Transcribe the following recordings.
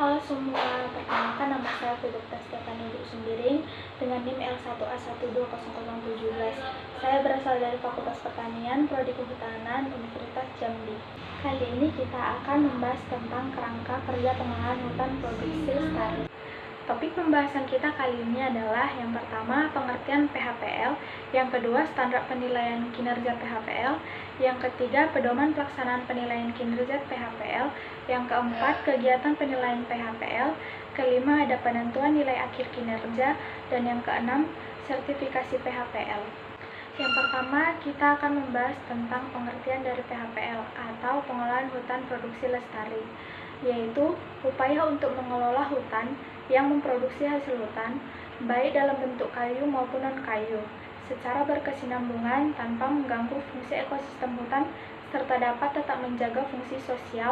Halo semua, perkenalkan nama saya Fidokta Stefani Sembiring dengan NIM L1A1200017. Saya berasal dari Fakultas Pertanian, Prodi Kehutanan, Universitas Jambi. Kali ini kita akan membahas tentang kerangka kerja pengolahan hutan produksi lestari. Topik pembahasan kita kali ini adalah yang pertama pengertian PHPL, yang kedua standar penilaian kinerja PHPL, yang ketiga pedoman pelaksanaan penilaian kinerja PHPL, yang keempat kegiatan penilaian PHPL, kelima ada penentuan nilai akhir kinerja, dan yang keenam sertifikasi PHPL. Yang pertama kita akan membahas tentang pengertian dari PHPL atau pengolahan hutan produksi lestari, yaitu upaya untuk mengelola hutan yang memproduksi hasil hutan, baik dalam bentuk kayu maupun non-kayu, secara berkesinambungan tanpa mengganggu fungsi ekosistem hutan, serta dapat tetap menjaga fungsi sosial,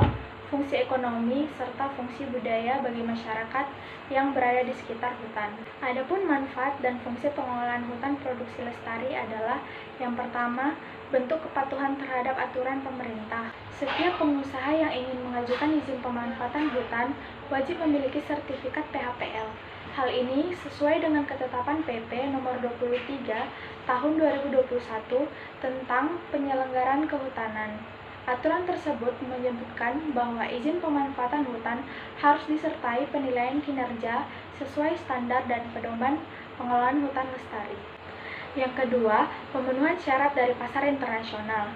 fungsi ekonomi, serta fungsi budaya bagi masyarakat yang berada di sekitar hutan. Adapun manfaat dan fungsi pengelolaan hutan produksi lestari adalah yang pertama, bentuk kepatuhan terhadap aturan pemerintah. Setiap pengusaha yang ingin mengajukan izin pemanfaatan hutan wajib memiliki sertifikat PHPL. Hal ini sesuai dengan ketetapan PP nomor 23 tahun 2021 tentang penyelenggaraan kehutanan. Aturan tersebut menyebutkan bahwa izin pemanfaatan hutan harus disertai penilaian kinerja sesuai standar dan pedoman pengelolaan hutan lestari. Yang kedua, pemenuhan syarat dari pasar internasional.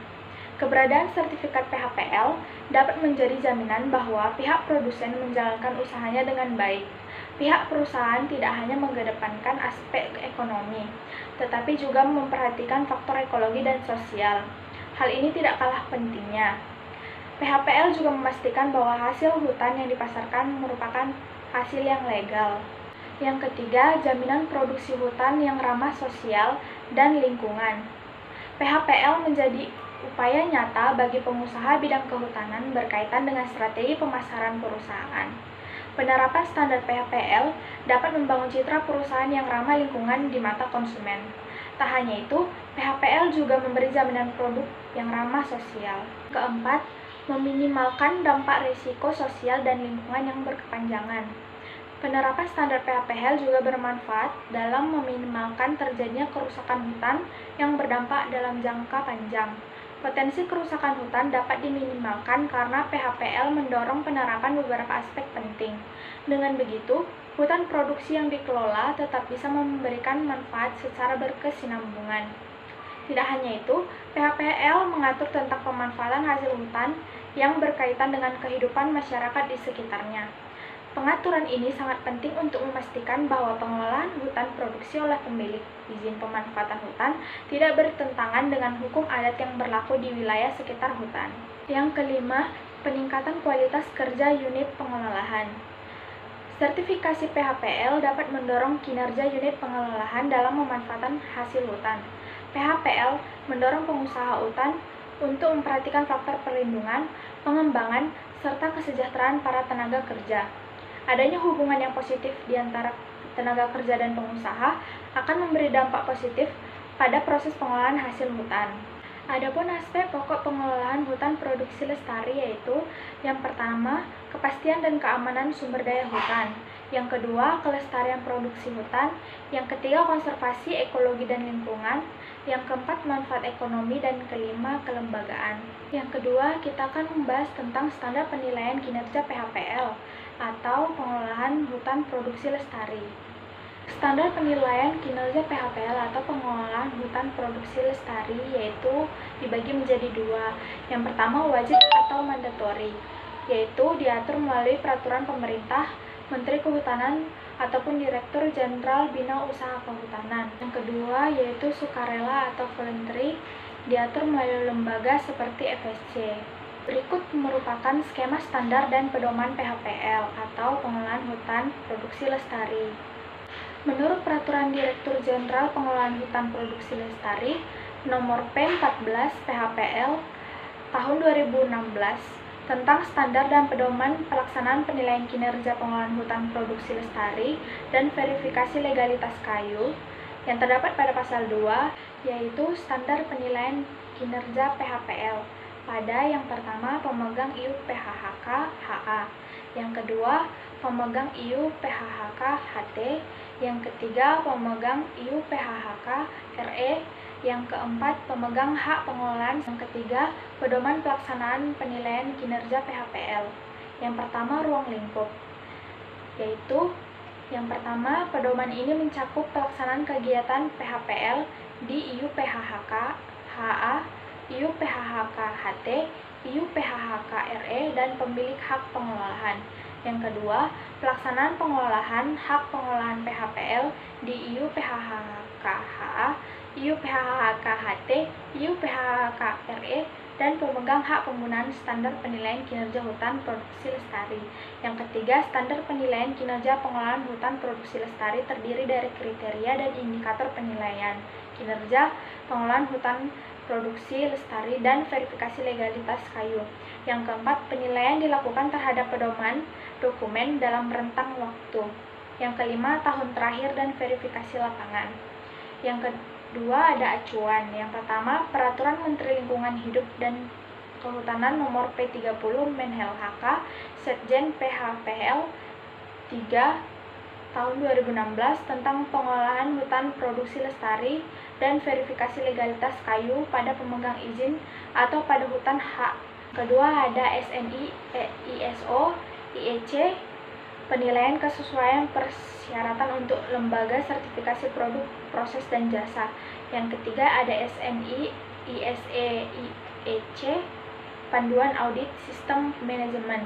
Keberadaan sertifikat PHPL dapat menjadi jaminan bahwa pihak produsen menjalankan usahanya dengan baik. Pihak perusahaan tidak hanya mengedepankan aspek ekonomi, tetapi juga memperhatikan faktor ekologi dan sosial. Hal ini tidak kalah pentingnya. PHPL juga memastikan bahwa hasil hutan yang dipasarkan merupakan hasil yang legal. Yang ketiga, jaminan produksi hutan yang ramah sosial dan lingkungan. PHPL menjadi upaya nyata bagi pengusaha bidang kehutanan berkaitan dengan strategi pemasaran perusahaan. Penerapan standar PHPL dapat membangun citra perusahaan yang ramah lingkungan di mata konsumen. Tak hanya itu, PHPL juga memberi jaminan produk yang ramah sosial. Keempat, meminimalkan dampak risiko sosial dan lingkungan yang berkepanjangan. Penerapan standar PHPL juga bermanfaat dalam meminimalkan terjadinya kerusakan hutan yang berdampak dalam jangka panjang. Potensi kerusakan hutan dapat diminimalkan karena PHPL mendorong penerapan beberapa aspek penting. Dengan begitu, hutan produksi yang dikelola tetap bisa memberikan manfaat secara berkesinambungan. Tidak hanya itu, PHPL mengatur tentang pemanfaatan hasil hutan yang berkaitan dengan kehidupan masyarakat di sekitarnya. Pengaturan ini sangat penting untuk memastikan bahwa pengelolaan hutan produksi oleh pemilik izin pemanfaatan hutan tidak bertentangan dengan hukum adat yang berlaku di wilayah sekitar hutan. Yang kelima, peningkatan kualitas kerja unit pengelolaan. Sertifikasi PHPL dapat mendorong kinerja unit pengelolaan dalam pemanfaatan hasil hutan. PHPL mendorong pengusaha hutan untuk memperhatikan faktor perlindungan, pengembangan, serta kesejahteraan para tenaga kerja. Adanya hubungan yang positif di antara tenaga kerja dan pengusaha akan memberi dampak positif pada proses pengolahan hasil hutan. Adapun aspek pokok pengelolaan hutan produksi lestari yaitu yang pertama, kepastian dan keamanan sumber daya hutan. Yang kedua, kelestarian produksi hutan. Yang ketiga, konservasi ekologi dan lingkungan. Yang keempat, manfaat ekonomi. Dan kelima, kelembagaan. Yang kedua, kita akan membahas tentang standar penilaian kinerja PHPL atau pengolahan hutan produksi lestari. Standar penilaian kinerja PHPL atau pengolahan hutan produksi lestari yaitu dibagi menjadi dua. Yang pertama, wajib atau mandatori, yaitu diatur melalui peraturan pemerintah, Menteri Kehutanan, ataupun Direktur Jenderal Bina Usaha Kehutanan. Yang kedua, yaitu sukarela atau voluntary, diatur melalui lembaga seperti FSC. Berikut merupakan skema standar dan pedoman PHPL atau pengolahan hutan produksi lestari. Menurut Peraturan Direktur Jenderal Pengelolaan Hutan Produksi Lestari Nomor P14 PHPL Tahun 2016 tentang standar dan pedoman pelaksanaan penilaian kinerja pengelolaan hutan produksi lestari dan verifikasi legalitas kayu yang terdapat pada pasal 2, yaitu standar penilaian kinerja PHPL. Pada yang pertama, pemegang IUP PHHK HA. Yang kedua, pemegang IU/PHHK HT, yang ketiga pemegang IU/PHHK RE, yang keempat pemegang hak pengelolaan, yang ketiga pedoman pelaksanaan penilaian kinerja PHPL. Yang pertama, ruang lingkup, yaitu yang pertama, pedoman ini mencakup pelaksanaan kegiatan PHPL di IU/PHHK HA, IU/PHHK HT, IU/PHHK RE, dan pemilik hak pengelolaan. Yang kedua, pelaksanaan pengelolaan hak pengelolaan PHPL di IU/PHHK HA, IU/PHHK HT, IU/PHHK RE, dan pemegang hak penggunaan standar penilaian kinerja hutan produksi lestari. Yang ketiga, standar penilaian kinerja pengelolaan hutan produksi lestari terdiri dari kriteria dan indikator penilaian kinerja pengelolaan hutan produksi lestari dan verifikasi legalitas kayu. Yang keempat, penilaian dilakukan terhadap pedoman dokumen dalam rentang waktu. Yang kelima, tahun terakhir dan verifikasi lapangan. Yang kedua, ada acuan. Yang pertama, Peraturan Menteri Lingkungan Hidup dan Kehutanan Nomor P30 Menhel-HK Setjen PHPL 3 tahun 2016 tentang pengolahan hutan produksi lestari dan verifikasi legalitas kayu pada pemegang izin atau pada hutan hak. Kedua, ada SNI, ISO, IEC, penilaian kesesuaian persyaratan untuk lembaga sertifikasi produk, proses, dan jasa. Yang ketiga, ada SNI, ISE, IEC, panduan audit sistem manajemen.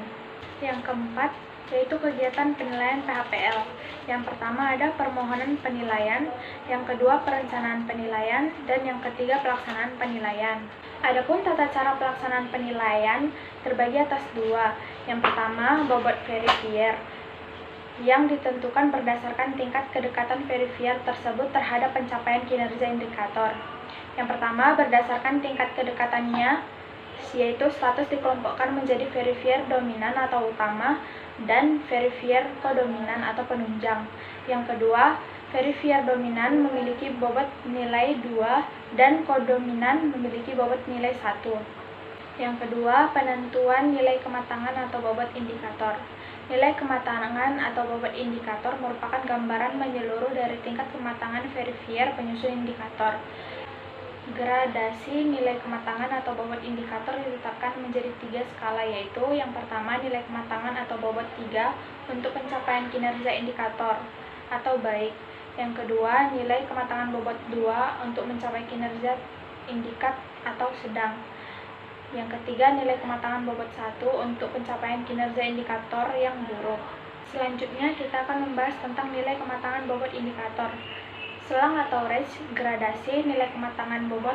Yang keempat, yaitu kegiatan penilaian PHPL. Yang pertama ada permohonan penilaian, yang kedua perencanaan penilaian, dan yang ketiga pelaksanaan penilaian. Adapun tata cara pelaksanaan penilaian terbagi atas dua. Yang pertama, bobot verifier, yang ditentukan berdasarkan tingkat kedekatan verifier tersebut terhadap pencapaian kinerja indikator. Yang pertama, berdasarkan tingkat kedekatannya, yaitu status dikelompokkan menjadi verifier dominan atau utama dan verifier kodominan atau penunjang. Yang kedua, verifier dominan memiliki bobot nilai 2 dan kodominan memiliki bobot nilai 1. Yang kedua, penentuan nilai kematangan atau bobot indikator. Nilai kematangan atau bobot indikator merupakan gambaran menyeluruh dari tingkat kematangan verifier penyusun indikator. Gradasi nilai kematangan atau bobot indikator ditetapkan menjadi 3 skala, yaitu yang pertama nilai kematangan atau bobot 3 untuk pencapaian kinerja indikator atau baik. Yang kedua, nilai kematangan bobot 2 untuk mencapai kinerja indikat atau sedang. Yang ketiga, nilai kematangan bobot 1 untuk pencapaian kinerja indikator yang buruk. Selanjutnya, kita akan membahas tentang nilai kematangan bobot indikator. Selang atau range gradasi nilai kematangan bobot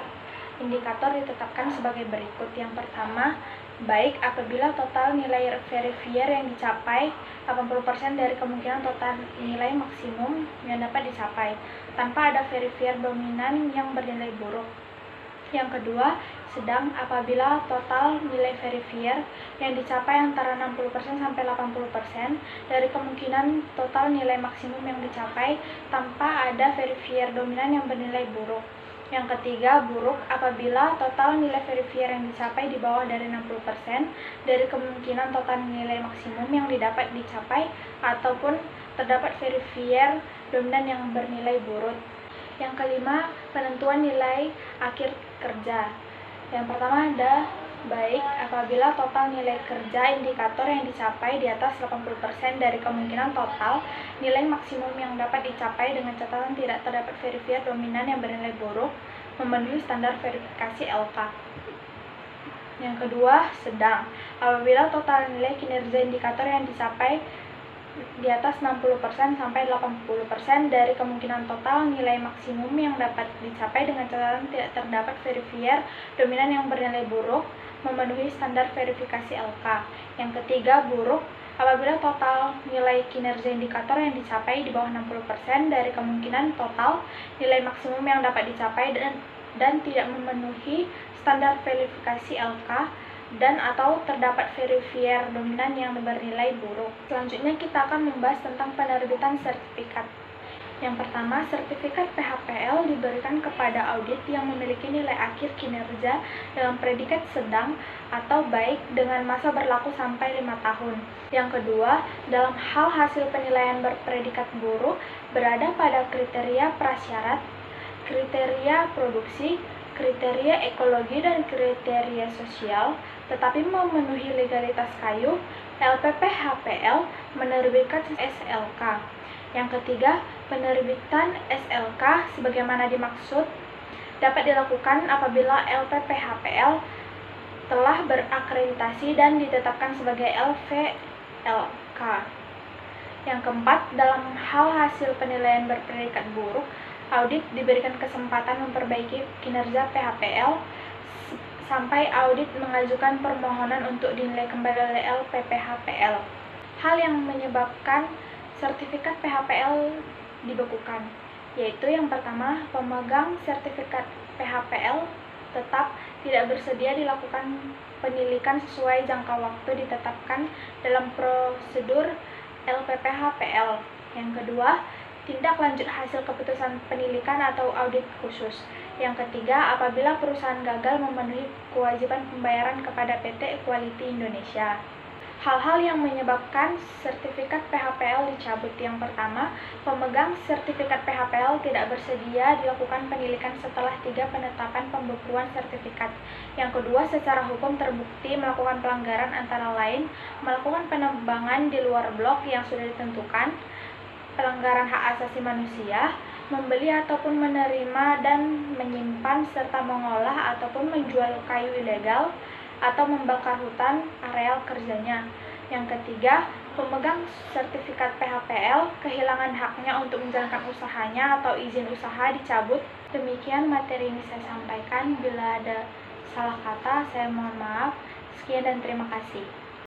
indikator ditetapkan sebagai berikut. Yang pertama, baik apabila total nilai verifier yang dicapai 80% dari kemungkinan total nilai maksimum yang dapat dicapai, tanpa ada verifier dominan yang bernilai buruk. Yang kedua, sedang apabila total nilai verifier yang dicapai antara 60% sampai 80% dari kemungkinan total nilai maksimum yang dicapai tanpa ada verifier dominan yang bernilai buruk. Yang ketiga, buruk apabila total nilai verifier yang dicapai di bawah dari 60% dari kemungkinan total nilai maksimum yang didapat dicapai ataupun terdapat verifier dominan yang bernilai buruk. Yang kelima, penentuan nilai akhir kerja. Yang pertama ada baik apabila total nilai kerja indikator yang dicapai di atas 80% dari kemungkinan total nilai maksimum yang dapat dicapai dengan catatan tidak terdapat verifier dominan yang bernilai buruk memenuhi standar verifikasi LK. Yang kedua, sedang apabila total nilai kinerja indikator yang dicapai di atas 60% sampai 80% dari kemungkinan total nilai maksimum yang dapat dicapai dengan catatan tidak terdapat verifier dominan yang bernilai buruk memenuhi standar verifikasi LK. Yang ketiga, buruk apabila total nilai kinerja indikator yang dicapai di bawah 60% dari kemungkinan total nilai maksimum yang dapat dicapai dan tidak memenuhi standar verifikasi LK dan atau terdapat verifier dominan yang bernilai buruk. Selanjutnya kita akan membahas tentang penerbitan sertifikat. Yang pertama, sertifikat PHPL diberikan kepada audit yang memiliki nilai akhir kinerja dengan predikat sedang atau baik dengan masa berlaku sampai 5 tahun. Yang kedua, dalam hal hasil penilaian berpredikat buruk berada pada kriteria prasyarat, kriteria produksi, kriteria ekologi, dan kriteria sosial, tetapi memenuhi legalitas kayu, LPPHPL menerbitkan SLK. Yang ketiga, penerbitan SLK sebagaimana dimaksud dapat dilakukan apabila LPPHPL telah berakreditasi dan ditetapkan sebagai LVLK. Yang keempat, dalam hal hasil penilaian berpredikat buruk, audit diberikan kesempatan memperbaiki kinerja PHPL sampai audit mengajukan permohonan untuk dinilai kembali oleh LPPHPL. Hal yang menyebabkan sertifikat PHPL dibekukan, yaitu yang pertama, pemegang sertifikat PHPL tetap tidak bersedia dilakukan penilikan sesuai jangka waktu ditetapkan dalam prosedur LPPHPL. Yang kedua, tindak lanjut hasil keputusan penilikan atau audit khusus. Yang ketiga, apabila perusahaan gagal memenuhi kewajiban pembayaran kepada PT Equality Indonesia. Hal-hal yang menyebabkan sertifikat PHPL dicabut. Yang pertama, pemegang sertifikat PHPL tidak bersedia dilakukan penilikan setelah 3 penetapan pembekuan sertifikat. Yang kedua, secara hukum terbukti melakukan pelanggaran antara lain melakukan penebangan di luar blok yang sudah ditentukan, pelanggaran hak asasi manusia, membeli ataupun menerima dan menyimpan serta mengolah ataupun menjual kayu ilegal, atau membakar hutan areal kerjanya. Yang ketiga, pemegang sertifikat PHPL kehilangan haknya untuk menjalankan usahanya atau izin usaha dicabut. Demikian materi ini saya sampaikan. Bila ada salah kata, saya mohon maaf. Sekian dan terima kasih.